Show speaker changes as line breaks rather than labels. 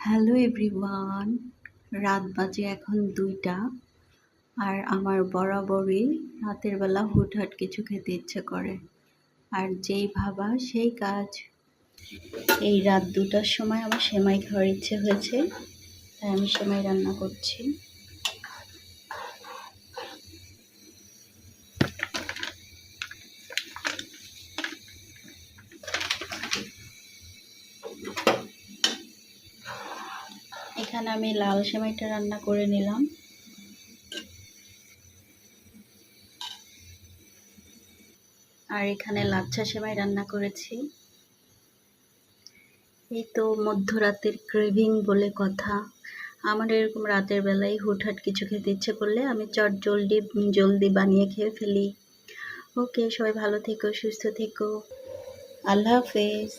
Hello everyone, রাত বাজে এখন ২টা। আর আমার বরাবরই রাতের বেলা হুটহাট কিছু খেতে ইচ্ছে করে, আর যেই ভাবা সেই কাজ। এই রাত ২টার সময় আমার সেমাই খাওয়ার ইচ্ছে হয়েছে, তাই আমি সেমাই রান্না করছি। এখানে আমি লাল সেমাইটা রান্না করে নিলাম। আর এখানে লাচ্ছা সেমাই রান্না করেছি। এই তো মধ্যরাতের ক্রেভিং বলে কথা। আমার এরকম রাতের বেলায় হুটহাট কিছু খেতে ইচ্ছে করলে আমি চট জলদি বানিয়ে খেয়ে ফেলি। ওকে, সবাই ভালো থেকো, সুস্থ থেকো। আল্লাহ হাফেজ।